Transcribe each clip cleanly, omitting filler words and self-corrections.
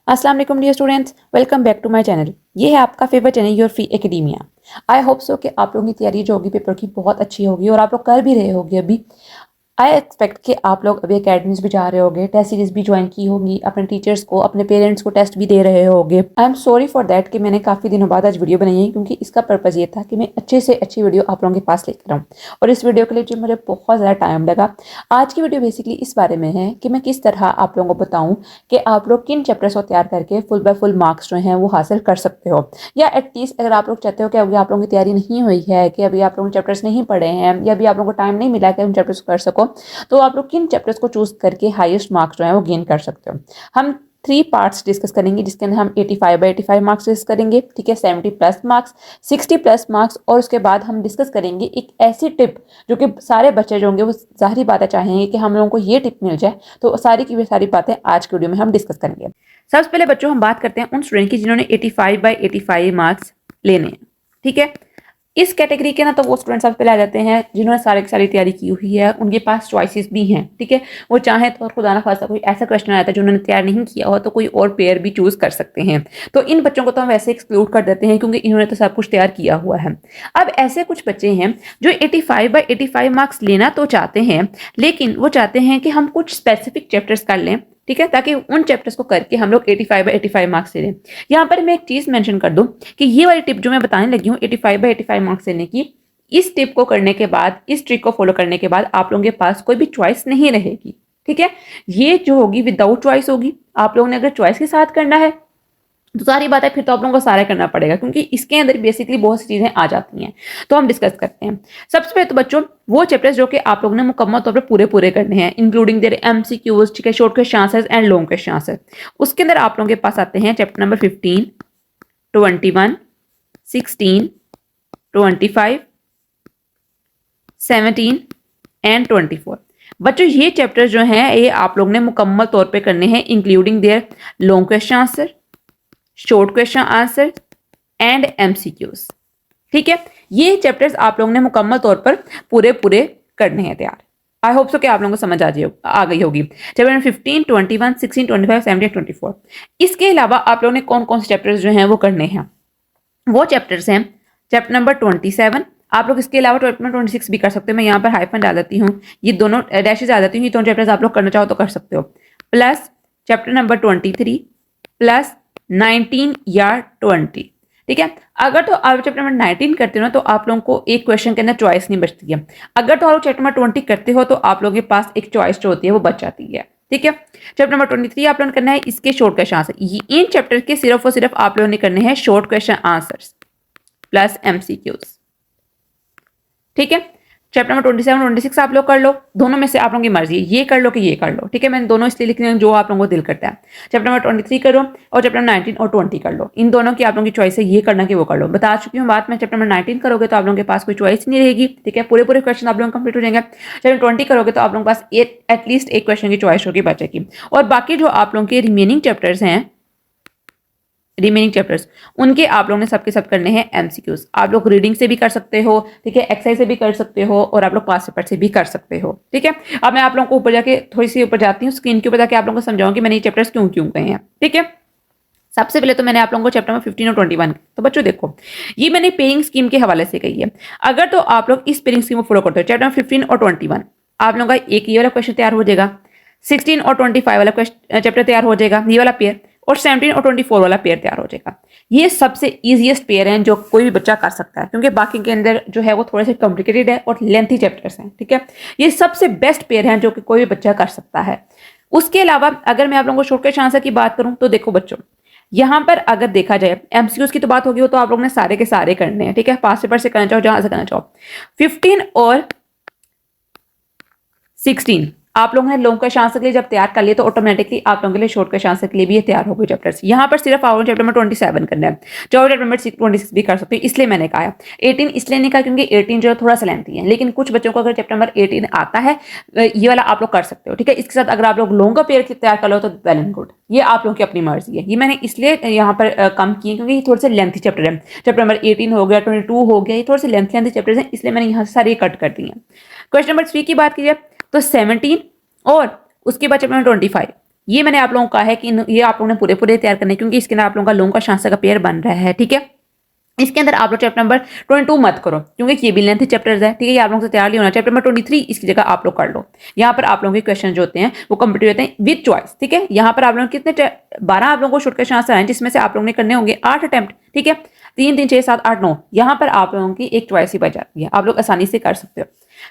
अस्सलाम वालेकुम dear students, welcome back to my channel. ये है आपका favourite channel your free academia. I hope so कि आप लोगों की तैयारी जो होगी पेपर की बहुत अच्छी होगी और आप लोग कर भी रहे होगे अभी। आई एक्सपेक्ट कि आप लोग अभी अकेडमीज भी जा रहे होगे, टेस्ट सीरीज भी ज्वाइन की होगी, अपने टीचर्स को अपने पेरेंट्स को टेस्ट भी दे रहे होगे। I am sorry for that कि मैंने काफ़ी दिनों बाद आज वीडियो बनाई है, क्योंकि इसका पर्पज़ ये था कि मैं अच्छे से अच्छी वीडियो आप लोगों के पास लेकर आऊँ। और इस वीडियो के लिए जो मुझे बहुत ज़्यादा टाइम लगा। आज की वीडियो बेसिकली इस बारे में है कि मैं किस तरह आप लोगों को बताऊँ कि आप लोग किन चैप्टर्स को तैयार करके फुल बाय फुल मार्क्स जो हैं वो हासिल कर सकते हो। या एटलीस्ट अगर आप लोग चाहते हो कि अभी आप लोगों की तैयारी नहीं हुई है, कि अभी आप लोगों ने चैप्टर्स नहीं पढ़े हैं, या अभी आप लोगों को टाइम नहीं मिला कि उन चैप्टर्स को कर सको, तो आप लोग किन चैप्टर्स को चूज करके हाईएस्ट मार्क्स जो है वो गेन कर सकते हो। हम 3 पार्ट्स डिस्कस करेंगे, जिसके अंदर हम 85/85 मार्क्स डिस्कस करेंगे, ठीक है, 70 प्लस मार्क्स, 60 प्लस मार्क्स, और उसके बाद हम डिस्कस करेंगे एक ऐसी टिप जो कि सारे बच्चे जो होंगे वो जाहिर बात है चाहेंगे कि हम लोगों को ये टिप मिल जाए। तो सारी की सारी बातें आज के वीडियो में हम डिस्कस करेंगे। सबसे पहले बच्चों हम बात करते हैं उन स्टूडेंट की जिन्होंने 85/85 मार्क्स लेने हैं, ठीक है। इस कैटेगरी के ना तो वो स्टूडेंट सबसे पहले आ जाते हैं जिन्होंने सारी की सारी तैयारी की हुई है, उनके पास चॉइसेस भी हैं, ठीक है। वो चाहे तो खुदा ना खासा कोई ऐसा क्वेश्चन आया था जो उन्होंने तैयार नहीं किया हो तो कोई और पेयर भी चूज कर सकते हैं। तो इन बच्चों को तो हम वैसे एक्सक्लूड कर देते हैं क्योंकि इन्होंने तो सब कुछ तैयार किया हुआ है। अब ऐसे कुछ बच्चे हैं जो 85/85 मार्क्स लेना तो चाहते हैं, लेकिन वो चाहते हैं कि हम कुछ स्पेसिफिक चैप्टर्स कर लें, ठीक है, ताकि उन चैप्टर्स को करके हम लोग 85/85 मार्क्स ले लें। यहाँ पर मैं एक चीज मेंशन कर दूं कि ये वाली टिप जो मैं बताने लगी हूँ 85/85 मार्क्स लेने की, इस टिप को करने के बाद, इस ट्रिक को फॉलो करने के बाद आप लोगों के पास कोई भी चॉइस नहीं रहेगी, ठीक है। ये जो होगी विदाउट चॉइस होगी। आप लोगों ने अगर चॉइस के साथ करना है तो सारी बात है, फिर तो आप लोगों को सारा करना पड़ेगा, क्योंकि इसके अंदर बेसिकली बहुत सी चीजें आ जाती हैं। तो हम डिस्कस करते हैं। सबसे पहले तो बच्चों वो चैप्टर्स जो कि आप लोगों ने मुकम्मल तौर पर पूरे पूरे करने हैं, इंक्लूडिंग देयर एमसीक्यूज, ठीक है, short question answers and long question answer. उसके अंदर आप लोगों के पास आते हैं चैप्टर नंबर 15, 21, 16, 25, 17 एंड 24। बच्चों ये चैप्टर जो हैं ये आप लोगों ने मुकम्मल तौर पे करने हैं, including their long question answer, short question answer and MCQs, ठीक है। ये चैप्टर्स आप लोगों ने मुकम्मल तौर पर पूरे पूरे करने हैं तैयार। आई होप सो कि आप लोगों को समझ आ गई होगी। Chapter number 15, 21, 16, 25, 17, 24। इसके अलावा आप लोगों ने कौन कौन से चैप्टर्स जो हैं वो करने हैं? वो चैप्टर्स हैं चैप्टर नंबर 27। आप लोग इसके अलावा चैप्टर नंबर 26 भी कर सकते हो। मैं यहाँ पर हाइफन डाल देती हूँ, ये दोनों डैशेज आ जाती हूँ, ये दोनों चैप्टर्स आप लोग करना चाहो तो कर सकते हो। प्लस चैप्टर नंबर 23 प्लस 19 या 20, ठीक है। अगर तो आप चैप्टर नंबर 19 करते हो ना तो आप लोगों को एक क्वेश्चन के अंदर चॉइस नहीं बचती है। अगर तो आप चैप्टर नंबर 20 करते हो तो आप लोगों के पास एक चॉइस जो होती है वो बच जाती है, ठीक है। चैप्टर नंबर 23 आप लोगों ने करना है, इसके short question answer. In chapter के सिर्फ और सिर्फ आप लोगों ने करने हैं short question answers plus MCQs, ठीक है। चैप्टर नंबर 27, 26 आप लोग कर लो, दोनों में से आप लोगों की मर्जी, ये कर लो कि ये कर लो, ठीक है। मैंने दोनों इसलिए लिख रही हूँ जो आप लोगों को दिल करता है। चैप्टर नंबर 23 करो और चैप्टर नंबर 19 और 20 कर लो। इन दोनों की आप लोगों की चॉइस है, ये करना कि वो कर लो। बता चुकी हूँ बात में। चैप्टर नंबर 19 करोगे तो आप लोगों के पास कोई चॉइस नहीं रहेगी, ठीक है, पूरे पूरे क्वेश्चन आप लोग कंप्लीट हो जाएंगे। चैप्टर 20 करोगे तो आप लोगों के पास एटलीस्ट एक क्वेश्चन की चॉइस होगी बच्चे की। और बाकी जो आप लोगों के रिमेनिंग चैप्टर्स हैं, रिमेनिंग चैप्टर्स, उनके आप लोगों ने सबके सब करने हैं एमसीक्यूज। आप लोग रीडिंग से भी कर सकते हो, ठीक है, एक्सरसाइज से भी कर सकते हो, और आप लोग पास पेपर से भी कर सकते हो, ठीक है। अब मैं आप लोगों को ऊपर जाके थोड़ी सी ऊपर जाती हूँ, स्क्रीन के ऊपर जाके आप लोगों को समझाऊँ कि मैंने ये चैप्टर्स क्यों क्यों गए हैं, ठीक है। सबसे पहले तो मैंने आप लोगों को चैप्टर नंबर 15 और 21, तो बच्चों देखो ये मैंने पेइंग स्कीम के हवाले से कही है। अगर तो आप लोग इस पेइंग स्कीम को फॉलो करते हो, चैप्टर नंबर 15 और 21 आप लोगों का एक ये वाला क्वेश्चन तैयार हो जाएगा, 16 और 25 वाला चैप्टर तैयार हो जाएगा, ये वाला पेयर, और 17 और 24 वाला पेयर तैयार हो जाएगा। ये सबसे इजीएस्ट पेयर है जो कोई भी बच्चा कर सकता है, क्योंकि बाकी के अंदर जो है वो थोड़े से कॉम्प्लिकेटेड है और लेंथी चैप्टर्स हैं, ठीक है। ये सबसे बेस्ट पेयर है जो कि कोई भी बच्चा कर सकता है। उसके अलावा अगर मैं आप लोगों को शॉर्ट क्वेश्चन आंसर की बात करूं तो देखो बच्चों, यहां पर अगर देखा जाए एमसीक्यूज की तो बात होगी, वो तो आप लोगों ने सारे के सारे करने हैं, ठीक है, पास पेपर से करना चाहो, जहां से करना चाहो। 15 और 16 आप लोगों ने लॉन्ग क्वेश्चन आंसर के लिए जब तैयार कर लिए तो ऑटोमेटिकली आप लोगों के लिए शॉर्ट क्वेश्चन आंसर के लिए भी ये तैयार हो गए चैप्टर्स। यहाँ पर सिर्फ आप चैप्टर नंबर 27 करना है, चाहे चैप्टर नंबर 26 भी कर सकते हो, इसलिए मैंने कहा है। 18 इसलिए नहीं कहा क्योंकि 18 जो है थोड़ा सा लेंथी है, लेकिन कुछ बच्चों को अगर चैप्टर नंबर 18 आता है ये वाला आप लोग कर सकते हो, ठीक है। इसके साथ अगर आप लोग लॉन्ग का पेयर तैयार कर लो तो वेल एंड गुड, ये आप लोगों की अपनी मर्जी है। ये मैंने इसलिए यहाँ पर कम किए क्योंकि ये थोड़े से लेंथी चैप्टर है। चैप्टर नंबर 18 हो गया, 22 हो गया, ये थोड़े से लेंथी चैप्टर्स हैं, इसलिए मैंने यहाँ से सारे कट कर दिए हैं। क्वेश्चन नंबर 3 की बात कीजिए तो 17 और उसके बाद चैप्टर नंबर 25 ये मैंने आप लोगों को कहा है कि ये आप लोगों ने पूरे पूरे तैयार करने, क्योंकि इसके अंदर आप लोगों का लॉन्ग क्वेश्चन आंसर का पेयर बन रहा है, ठीक है। इसके अंदर आप लोग चैप्टर नंबर 22 मत करो, क्योंकि ये भी लेंथी चैप्टर्स है, ठीक है। ये आप लोगों से तैयार नहीं होना। चैप्टर नंबर 23 इसकी जगह आप लोग कर लो। यहाँ पर आप लोगों के क्वेश्चन जो होते हैं वो कंप्लीट होते हैं विद चॉइस, ठीक है। यहाँ पर आप लोगों के कितने 12 आप लोगों को शॉर्ट क्वेश्चन आंसर हैं, जिसमें से आप लोगों ने करने होंगे 8 अटेम्प्ट, ठीक है। 3 3 6 7 8 9, यहाँ पर आप लोगों की एक चॉइस ही बच जाती है, आप लोग आसानी से कर सकते हो।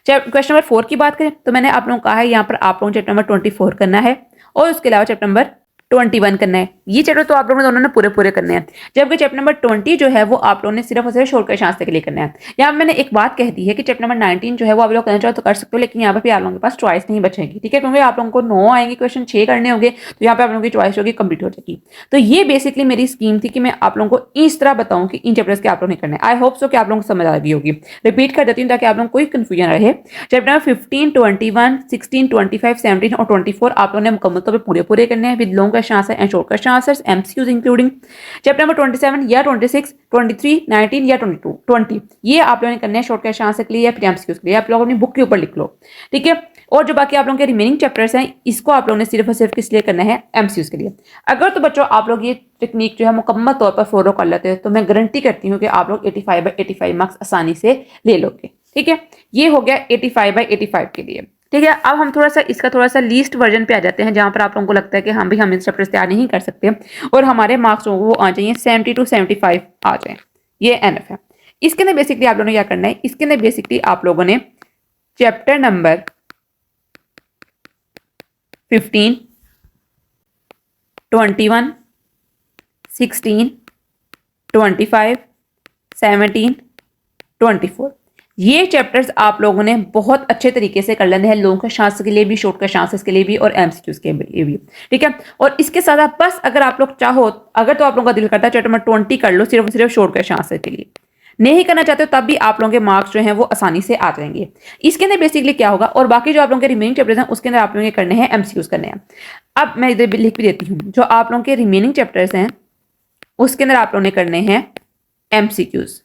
क्वेश्चन नंबर 4 की बात करें तो मैंने आप लोगों को कहा है यहाँ पर आप लोगों को चैप्टर नंबर 24 करना है और उसके अलावा चैप्टर नंबर 21 करना है। ये चैप्टर तो आप लोगों ने दोनों ने पूरे पूरे करने हैं, जबकि चैप्टर नंबर 20 जो है वो आप लोगों ने सिर्फ और सिर्फ शॉर्ट क्वेश्चन आंसर के लिए करना है। यहाँ मैंने एक बात कह दी है कि चैप्टर नंबर 19 जो है वो आप लोग करना चाहो तो कर सकते हो, लेकिन यहाँ पर भी आप लोगों के पास चॉइस नहीं बचेगी, ठीक है, क्योंकि आप लोगों को 9 आएंगे क्वेश्चन, 6 करने होंगे, तो यहाँ पे आप लोगों की चॉइस होगी कंप्लीट हो जाएगी। तो ये बेसिकली मेरी स्कीम थी कि मैं आप लोगों को इस तरह बताऊं कि इन चैप्टर्स के आप लोगों ने करने। आई होप सो कि आप लोगों को समझ आ गई होगी। रिपीट कर देती हूँ ताकि आप लोगों को कोई कंफ्यूजन रहे। चैप्टर नंबर 15, 21, 16, 25, 17 और 24 आप लोगों ने मुकम्मल तौर पर पूरे करने हैं with long question answer and short question answers, MCQs including. Chapter number 27 या 26, 23, 19 या 22, 20 ये आप लोगों ने करने हैं शॉर्ट क्वेश्चन आंसर के लिए या फिर एमसीक्यूज के लिए। आप लोग अपनी बुक के ऊपर लिख लो, ठीक है। और जो बाकी आप लोगों के रिमेनिंग चैप्टर्स हैं इसको आप लोगों ने सिर्फ और सिर्फ किस लिए करना है, एमसीक्यूज के लिए। अगर तो बच्चों आप लोग ये टेक्निक जो है मुकम्मल तौर पर फॉलो कर लेते हैं तो मैं गारंटी करती हूँ कि आप लोग 85/85 मार्क्स आसानी से ले लोगे, ठीक है। ये हो गया 85/85 के लिए, ठीक है। अब हम इसका थोड़ा सा लीस्ट वर्जन पे आ जाते हैं, जहां पर आप लोगों को लगता है कि हम इस चैप्टर से तैयार नहीं कर सकते और हमारे मार्क्स वो आ जाइए 70 to 75 आ जाए, ये एनफ है। इसके अंदर बेसिकली आप लोगों ने क्या करना है, इसके अंदर बेसिकली आप लोगों ने चैप्टर नंबर 15, 21, 16, 25, 17, 24 ये चैप्टर्स आप लोगों ने बहुत अच्छे तरीके से कर लेने हैं, लॉन्ग क्वेश्चन आंसर के लिए भी, शॉर्ट क्वेश्चन आंसर के लिए भी और एमसीक्यूज के लिए भी, ठीक है। और इसके साथ आप बस अगर आप लोग चाहो, अगर तो आप लोगों का दिल करता है चैप्टर नंबर 20 कर लो सिर्फ सिर्फ शॉर्ट क्वेश्चन आंसर के लिए, नहीं करना चाहते हो तब भी आप लोगों के मार्क्स जो हैं वो आसानी से आ जाएंगे। इसके अंदर बेसिकली क्या होगा, और बाकी जो आप लोगों के रिमेनिंग चैप्टर्स हैं उसके अंदर आप लोगों के करने हैं एमसीक्यूज करने हैं। अब मैं इधर लिख भी देती हूँ, जो आप लोगों के रिमेनिंग चैप्टर्स हैं उसके अंदर आप लोगों ने करने हैं एमसीक्यूज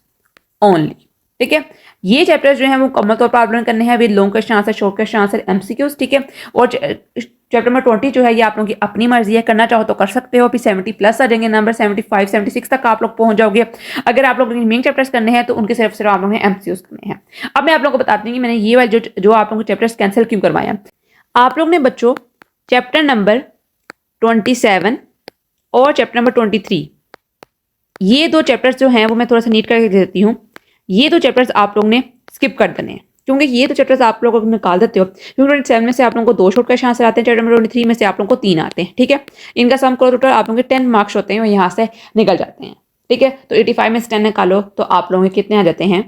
ओनली, ठीक है। ये चैप्टर्स जो हैं वो मुकम्मल तौर पर आप लोगों ने करने हैं with long question answer, short question answer, MCQs, ठीक है। और चैप्टर नंबर 20 जो है ये आप लोगों की अपनी मर्जी है, करना चाहो तो कर सकते हो, फिर 70+ आ जाएंगे नंबर, 75 76 तक आप लोग पहुंच जाओगे। अगर आप लोग रिमेनिंग चैप्टर्स करने हैं तो उनके सिर्फ आप लोगों ने एमसीक्यूज करने हैं। अब मैं आप लोगों को बताती हूँ कि मैंने ये वाले जो आप लोगों को चैप्टर्स कैंसिल क्यों करवाया। आप लोग ने बच्चों चैप्टर नंबर 27 और चैप्टर नंबर 23 ये 2 चैप्टर्स जो हैं वो मैं थोड़ा सा नीट करके देती हूँ। ये 2 चैप्टर्स आप लोग ने स्किप कर देने हैं, क्योंकि ये 2 चैप्टर्स आप लोग निकाल देते हो, क्योंकि 27 में से आप लोगों को 2 शॉर्ट क्वेश्चन आंसर आते हैं, चैप्टर नंबर 23 में से आप लोगों को 3 आते हैं, ठीक है। इनका सम करो टोटल आप लोगों के 10 मार्क्स होते हैं वो यहाँ से निकल जाते हैं, ठीक है। तो 85 में से 10 निकालो तो आप लोगों के कितने आ जाते हैं,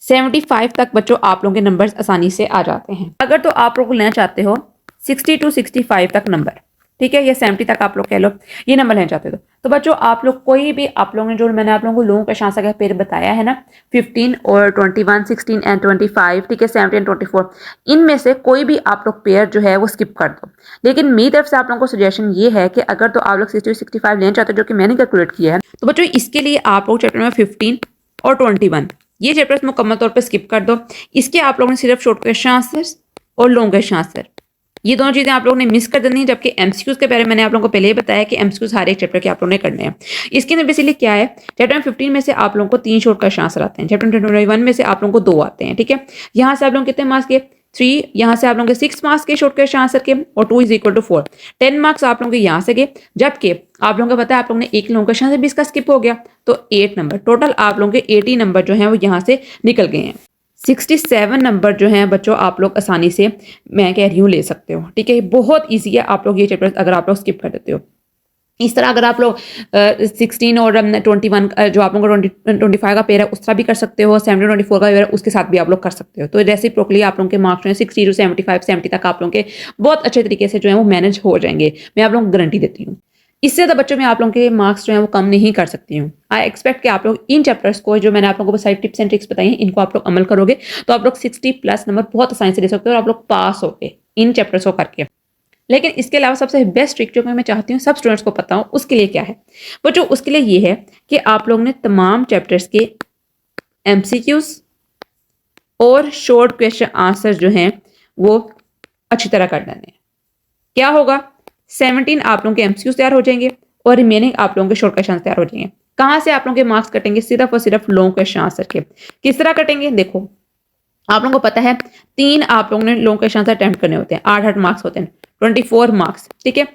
75 तक बच्चों आप लोगों के नंबर आसानी से आ जाते हैं। अगर तो आप लोग लेना चाहते हो 60 to 65 तक नंबर, ठीक है, या 70 तक आप लोग कह लो, ये नंबर लेना चाहते हो तो बच्चों आप लोग कोई भी, आप लोगों ने जो मैंने आप लोगों को लॉन्ग क्वेश्चन आंसर का पेयर बताया है ना 15 और 21, 16 एंड 25, ठीक है, 17 एंड 24 इनमें से कोई भी आप लोग पेयर जो है वो स्किप कर दो। लेकिन मेरी तरफ से आप लोगों को सजेशन ये है कि अगर तो आप लोग 60 65 लेना चाहते हो, जो कि मैंने कैलकुलेट किया है, तो बच्चों इसके लिए आप लोग चैप्टर नंबर 15 और 21 ये चैप्टर्स मुकम्मल तौर पर स्किप कर दो। इसके आप लोगों ने सिर्फ शॉर्ट क्वेश्चन आंसर और लॉन्ग क्वेश्चन आंसर ये दोनों चीजें आप लोगों ने मिस कर देनी है, जबकि एमसीक्यूज के बारे में मैंने आप लोगों को पहले ही बताया कि एमसीक्यूज हर एक चैप्टर के आप लोगों ने करने हैं। इसके अंदर बेसिकली क्या है, चैप्टर 15 में से आप लोगों को 3 शॉर्ट क्वेश्चन आंसर आते हैं, चैप्टर 21 में से आप लोगों को 2 आते हैं, ठीक है। यहाँ से आप लोग कितने मार्क्स के 3, यहाँ से आप लोगों के 6 मार्क्स के शॉर्ट क्वेश्चन आंसर के और 2 = 4, 10 मार्क्स आप लोगों के यहाँ से गए, जबकि आप लोगों को पता है आप लोगों ने एक लॉन्ग क्वेश्चन से भी इसका स्किप हो गया तो 8 नंबर टोटल आप लोगों के 80 नंबर जो है वो यहाँ से निकल गए हैं। 67 नंबर जो हैं बच्चों आप लोग आसानी से मैं कह रही हूँ ले सकते हो, ठीक है। बहुत ईजी है, आप लोग ये चैप्टर अगर आप लोग स्किप कर देते हो। इस तरह अगर आप लोग 16 और 21 जो आप लोगों का 25 का पेयर है उस तरह भी कर सकते हो, 70 24 का पेयर है उसके साथ भी आप लोग कर सकते हो। तो रेसिप्रोकली आप लोगों के मार्क्स जो है 60 to 75 70 तक आप लोगों के बहुत अच्छे तरीके से जो है वो मैनेज हो जाएंगे, मैं आप लोगों को गारंटी देती हूँ। इससे ज़्यादा बच्चों में आप लोगों के मार्क्स जो है वो कम नहीं कर सकती हूँ। आई एक्सपेक्ट कि आप लोग इन चैप्टर्स को जो मैंने आप लोगों को सारी टिप्स एंड ट्रिक्स बताई हैं इनको आप लोग अमल करोगे तो आप लोग 60+ नंबर बहुत आसानी से ले सकते हो और आप लोग पास होगे इन चैप्टर्स को करके। लेकिन इसके अलावा सबसे बेस्ट ट्रिक जो मैं चाहती हूँ सब स्टूडेंट्स को पता हो उसके लिए क्या है बच्चों, उसके लिए ये है कि आप लोगों ने तमाम चैप्टर्स के एमसीक्यूज और शॉर्ट क्वेश्चन आंसर जो हैं वो अच्छी तरह कर लेने हैं। क्या होगा, 17 आप लोगों के एमसीक्यूज तैयार हो जाएंगे और रिमेनिंग आप लोगों के शॉर्ट क्वेश्चन तैयार हो जाएंगे। कहाँ से आप लोगों के मार्क्स कटेंगे? सिर्फ और सिर्फ लॉन्ग क्वेश्चन आंसर के। किस तरह कटेंगे? देखो, आप लोगों को पता है 3 आप लोगों ने लॉन्ग क्वेश्चन आंसर अटेम्प्ट करने होते हैं, 8 मार्क्स होते हैं, 24 मार्क्स, ठीक है।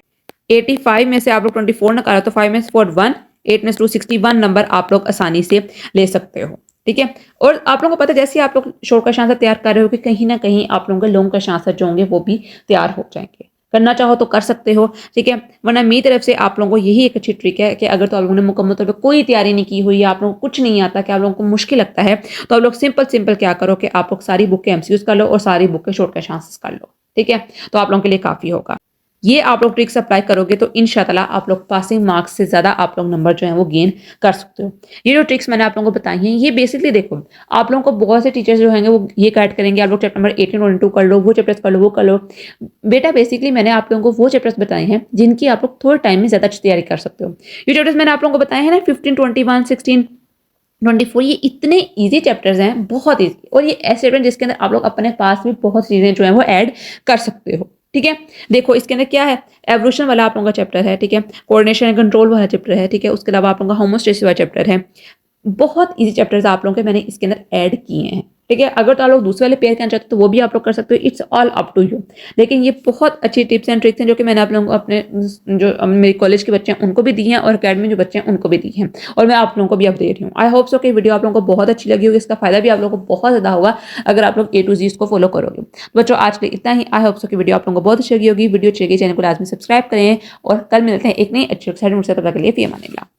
85 में से आप लोग 24 निकालो तो 5 में से 4 1, 8 में से 2 61 नंबर आप लोग आसानी से ले सकते हो, ठीक है। और आप लोगों को पता है जैसे आप लोग शॉर्ट क्वेश्चन आंसर तैयार कर रहे हो कि कहीं ना कहीं आप लोगों के लॉन्ग क्वेश्चन आंसर जो होंगे वो भी तैयार हो जाएंगे। करना चाहो तो कर सकते हो, ठीक है। वरना मेरी तरफ से आप लोगों को यही एक अच्छी ट्रिक है कि अगर तो आप लोगों ने मुकम्मल तौर पर कोई तैयारी नहीं की हुई, आप लोगों को कुछ नहीं आता, कि आप लोगों को मुश्किल लगता है, तो आप लोग सिंपल क्या करो कि आप लोग सारी बुक के एमसीक्यूज कर लो और सारी बुक के शॉर्ट क्वेश्चन आंसर्स कर लो, ठीक है। तो आप लोगों के लिए काफी होगा। ये आप लोग ट्रिक्स अप्लाई करोगे तो इंशाल्लाह आप लोग पासिंग मार्क्स से ज़्यादा आप लोग नंबर जो है वो गेन कर सकते हो। ये जो ट्रिक्स मैंने आप लोगों को बताई हैं, ये बेसिकली देखो, आप लोगों को बहुत से टीचर्स जो होंगे वो ये गाइड करेंगे, आप लोग चैप्टर नंबर 18 और 22 कर लो, वो चैप्टर्स कर लो, वो कर लो। बेटा बेसिकली मैंने आप लोगों को वो चैप्टर्स बताए हैं जिनकी आप लोग थोड़े टाइम में ज़्यादा अच्छी तैयारी कर सकते हो। ये चैप्टर्स मैंने आप लोगों को बताए हैं ना, 15, 21, 16, 24, ये इतने इजी चैप्टर्स हैं, बहुत इजी। और ये ऐसे चैप्टर जिसके अंदर आप लोग अपने पास भी बहुत चीज़ें जो है वो ऐड कर सकते हो, ठीक है। देखो इसके अंदर क्या है, एवोल्यूशन वाला आप लोगों का चैप्टर है, ठीक है। कोऑर्डिनेशन एंड कंट्रोल वाला चैप्टर है, ठीक है। उसके अलावा आप लोगों का होमोस्टेसिस वाला चैप्टर है। बहुत इजी चैप्टर्स आप लोगों के मैंने इसके अंदर ऐड किए हैं, ठीक है। अगर तो आप लोग दूसरे वाले पेयर करना चाहते हो तो वो भी आप लोग कर सकते हो, it's all up to you. लेकिन ये बहुत अच्छी टिप्स एंड ट्रिक्स हैं जो कि मैंने आप लोगों को अपने जो मेरे कॉलेज के बच्चे हैं उनको भी दी हैं और अकेडमी जो बच्चे हैं उनको भी दी हैं, और मैं आप लोगों को भी अब दे रही हूँ। आई होप सो कि वीडियो आप लोगों को बहुत अच्छी लगी होगी, इसका फायदा भी आप लोगों को बहुत ज़्यादा होगा अगर आप लोग A to Z इसको फॉलो करोगे। तो बच्चों आज के लिए इतना ही। आई होप सो कि वीडियो आप लोगों को बहुत अच्छी लगी होगी। वीडियो अच्छी लगी चैनल को लाजमी सब्सक्राइब करें और कल मिलते हैं एक नई अच्छी एक्साइटिंग वीडियो से। तब तक के लिए फी अमान अल्लाह।